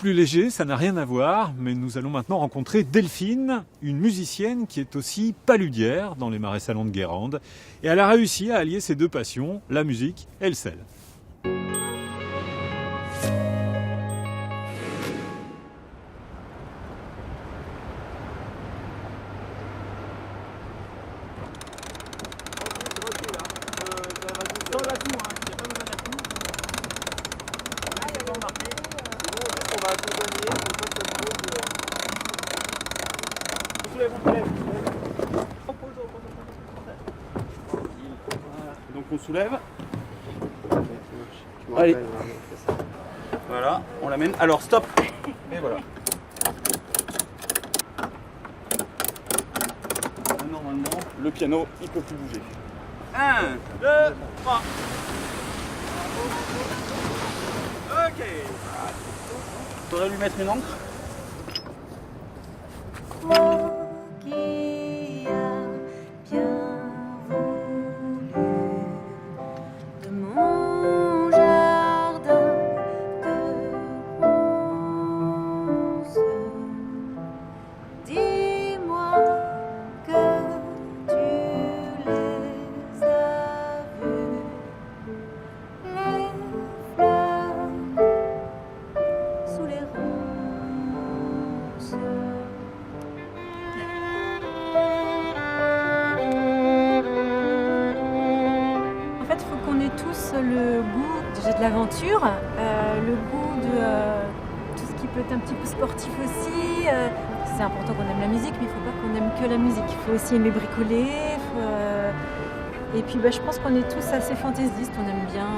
plus léger, ça n'a rien à voir, mais nous allons maintenant rencontrer Delphine, une musicienne qui est aussi paludière dans les marais salants de Guérande. Et elle a réussi à allier ses deux passions, la musique et le sel. Donc on soulève. Allez. Voilà, on l'amène. Alors stop. Et voilà. Normalement, le piano, il peut plus bouger. 1, 2, 3. Ok. Faudrait lui mettre une encre. Le goût déjà de l'aventure, le goût de tout ce qui peut être un petit peu sportif aussi. C'est important qu'on aime la musique, mais il ne faut pas qu'on aime que la musique. Il faut aussi aimer bricoler. Et puis je pense qu'on est tous assez fantaisistes. On aime bien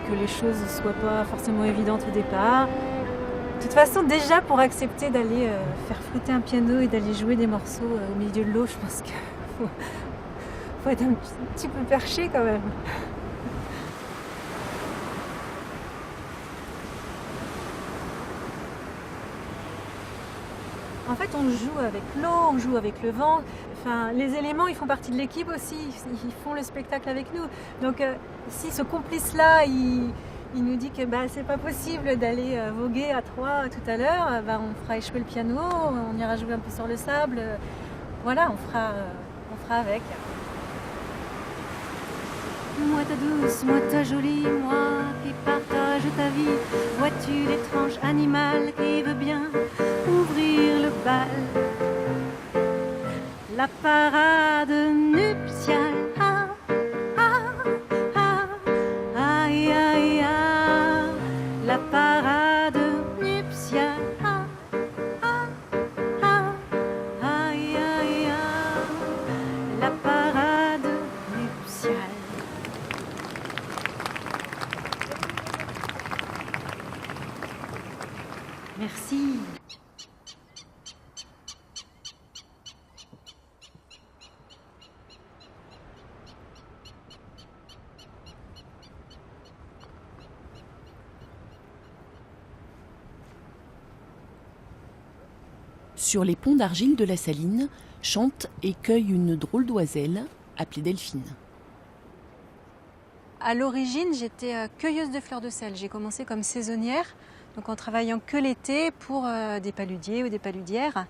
que les choses ne soient pas forcément évidentes au départ. De toute façon, déjà pour accepter d'aller faire fruiter un piano et d'aller jouer des morceaux au milieu de l'eau, je pense qu'il faut être un petit peu perché quand même. En fait, on joue avec l'eau, on joue avec le vent. Enfin, les éléments, ils font partie de l'équipe aussi. Ils font le spectacle avec nous. Donc, si ce complice-là, il nous dit que c'est pas possible d'aller voguer à 3 tout à l'heure, on fera échouer le piano, on ira jouer un peu sur le sable. Voilà, on fera avec. Moi ta douce, moi ta jolie, moi qui partage ta vie. Vois-tu l'étrange animal qui veut bien ouvrir le bal? La parade nuptiale. Ah, ah, ah, aïe, aïe, ah. La parade nuptiale. Ah, ah, ah, aïe, aïe, ah. La parade nuptiale. Merci. Sur les ponts d'argile de la Saline, chante et cueille une drôle d'oiselle appelée Delphine. À l'origine, j'étais cueilleuse de fleurs de sel. J'ai commencé comme saisonnière, donc en travaillant que l'été pour des paludiers ou des paludières.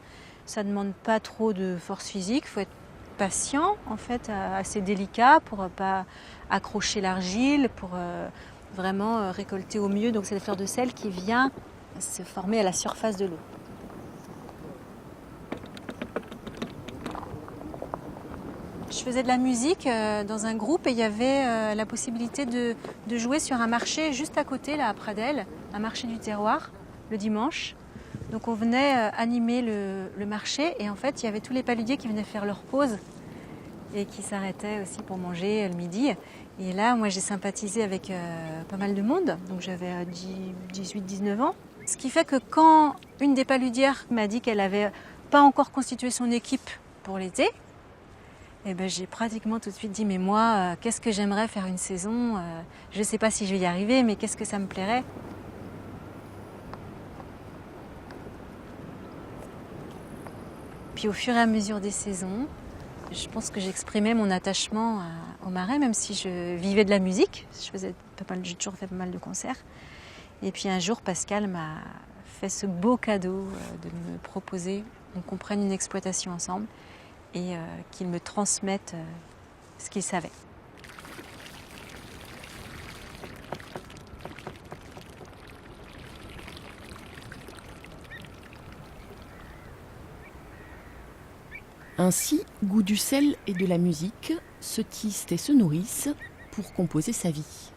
Ça ne demande pas trop de force physique, il faut être patient, en fait, assez délicat pour ne pas accrocher l'argile, pour vraiment récolter au mieux. Donc c'est des fleurs de sel qui vient se former à la surface de l'eau. Je faisais de la musique dans un groupe et il y avait la possibilité de jouer sur un marché juste à côté, là, à Pradelles, un marché du terroir, le dimanche. Donc on venait animer le marché et en fait il y avait tous les paludiers qui venaient faire leur pause et qui s'arrêtaient aussi pour manger le midi. Et là, moi j'ai sympathisé avec pas mal de monde, donc j'avais 18-19 ans. Ce qui fait que quand une des paludières m'a dit qu'elle n'avait pas encore constitué son équipe pour l'été, j'ai pratiquement tout de suite dit, mais moi, qu'est-ce que j'aimerais faire une saison, je ne sais pas si je vais y arriver, mais qu'est-ce que ça me plairait. Puis au fur et à mesure des saisons, je pense que j'exprimais mon attachement au marais, même si je vivais de la musique. J'ai toujours fait pas mal de concerts. Et puis un jour, Pascal m'a fait ce beau cadeau de me proposer qu'on prenne une exploitation ensemble et qu'il me transmette ce qu'il savait. Ainsi, goût du sel et de la musique se tissent et se nourrissent pour composer sa vie.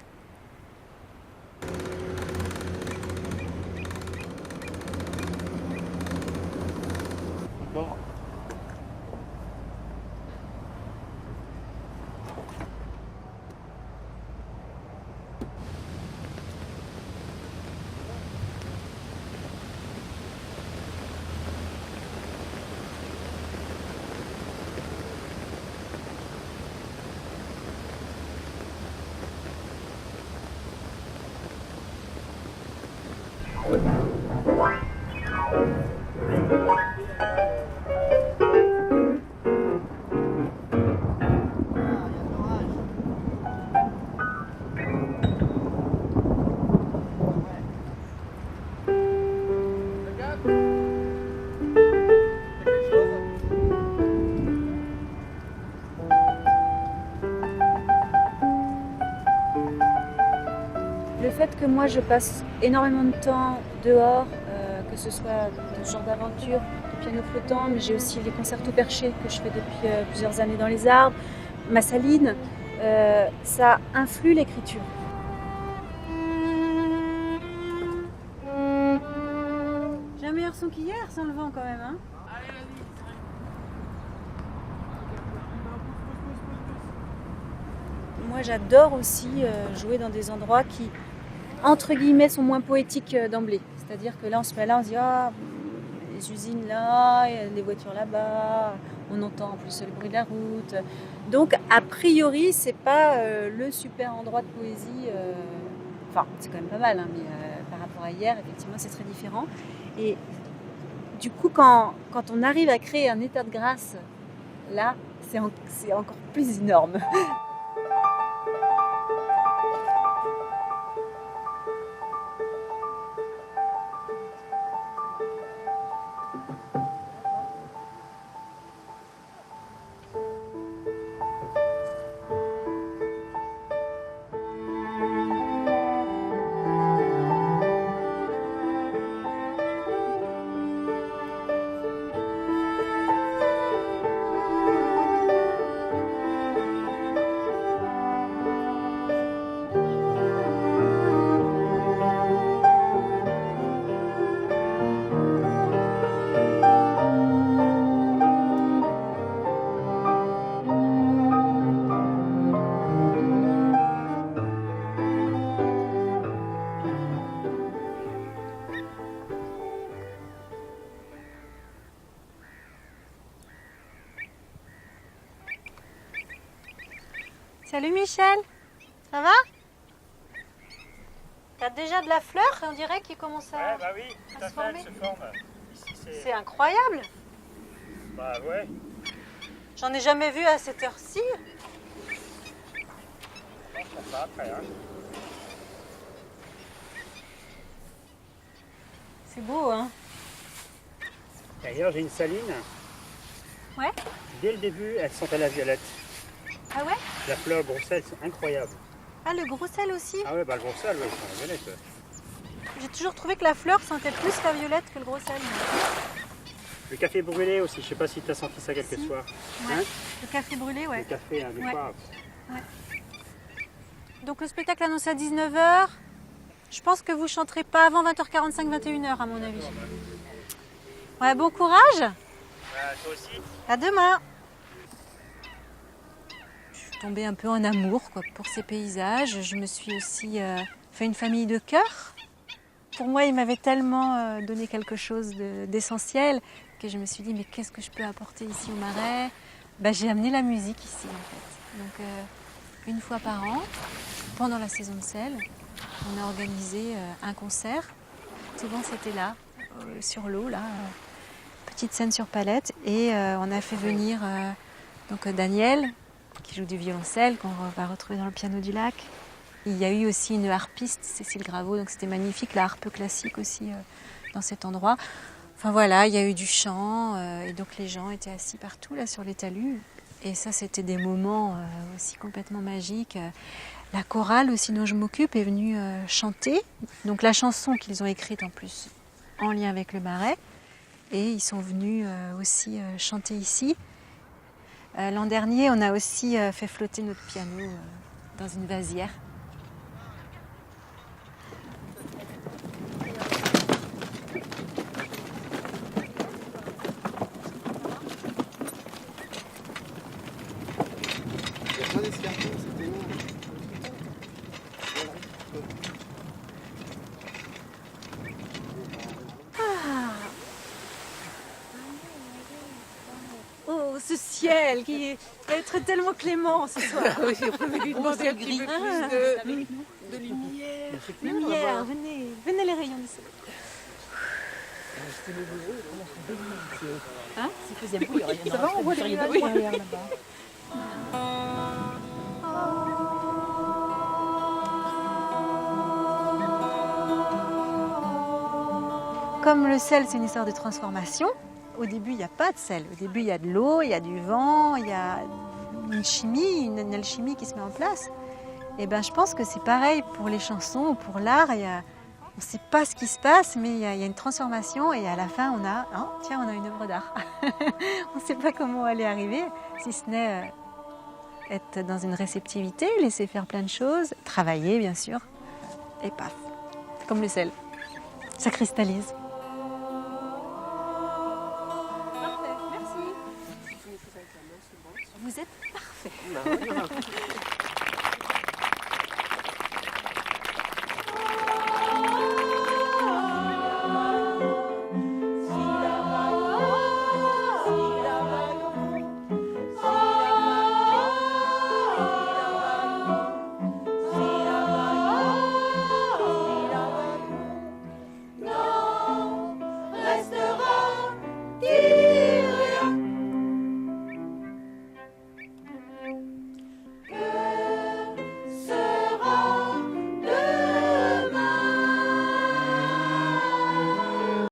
Le fait que moi je passe énormément de temps dehors, que ce soit dans ce genre d'aventure, de piano flottant, mais j'ai aussi les concertos perchés que je fais depuis plusieurs années dans les arbres, ma saline, ça influe l'écriture. J'ai un meilleur son qu'hier sans le vent quand même, hein. Moi j'adore aussi jouer dans des endroits qui, entre guillemets, sont moins poétiques d'emblée. C'est-à-dire que là on se met là, on se dit ah, les usines là, les voitures là-bas, on entend en plus le bruit de la route. Donc a priori c'est pas le super endroit de poésie, enfin c'est quand même pas mal, hein, mais par rapport à hier effectivement c'est très différent. Et du coup quand on arrive à créer un état de grâce, là c'est encore plus énorme. Salut Michel, ça va? T'as déjà de la fleur, on dirait qu'il commence à, bah oui, tout à se fait, former. elle se forme. Ici, C'est incroyable. Bah ouais. J'en ai jamais vu à cette heure-ci. On se pas après, hein. C'est beau, hein? D'ailleurs, j'ai une saline. Ouais. Dès le début, elle sentait la violette. Ah ouais? La fleur gros sel, c'est incroyable. Ah, le gros sel aussi. Ah ouais, bah le gros sel, ouais, c'est la violette. J'ai toujours trouvé que la fleur sentait plus la violette que le gros sel. Le café brûlé aussi, je sais pas si tu as senti ça quelques soirs. Ouais. Hein, Le café brûlé, ouais. le café, hein, des Ouais. fois. Donc le spectacle annoncé à 19h. Je pense que vous chanterez pas avant 20h45, 21h à mon avis. Ouais, bon courage. Toi aussi. À demain. Je suis tombée un peu en amour pour ces paysages. Je me suis aussi fait une famille de cœur. Pour moi, il m'avait tellement donné quelque chose d'essentiel que je me suis dit, mais qu'est-ce que je peux apporter ici au Marais? J'ai amené la musique ici, en fait. Donc, une fois par an, pendant la saison de sel, on a organisé un concert. Souvent, c'était là, sur l'eau, là, petite scène sur palette. Et on a fait venir donc Daniel, qui joue du violoncelle, qu'on va retrouver dans le piano du lac. Il y a eu aussi une harpiste, Cécile Graveau, donc c'était magnifique, la harpe classique aussi dans cet endroit. Enfin voilà, il y a eu du chant et donc les gens étaient assis partout là sur les talus. Et ça, c'était des moments aussi complètement magiques. La chorale aussi dont je m'occupe est venue chanter. Donc la chanson qu'ils ont écrite en plus en lien avec le Marais. Et ils sont venus aussi chanter ici. L'an dernier, on a aussi fait flotter notre piano dans une vasière. Oh, ce ciel qui va être tellement clément ce soir. Oui, on peut lui demander un petit peu plus de lumière. Lumière, venez, venez les rayons du soleil. Hein? S'il faisait beau, il y aurait rien. Ça va, on voit les nuages derrière là-bas. Comme le sel, c'est une histoire de transformation, au début, il n'y a pas de sel. Au début, il y a de l'eau, il y a du vent, il y a une chimie, une alchimie qui se met en place. Et ben, je pense que c'est pareil pour les chansons ou pour l'art. On ne sait pas ce qui se passe, mais il y a une transformation et à la fin, on a une œuvre d'art. On ne sait pas comment elle est arrivée, si ce n'est être dans une réceptivité, laisser faire plein de choses, travailler bien sûr, et paf, comme le sel, ça cristallise. Parfait, merci. Vous êtes parfait.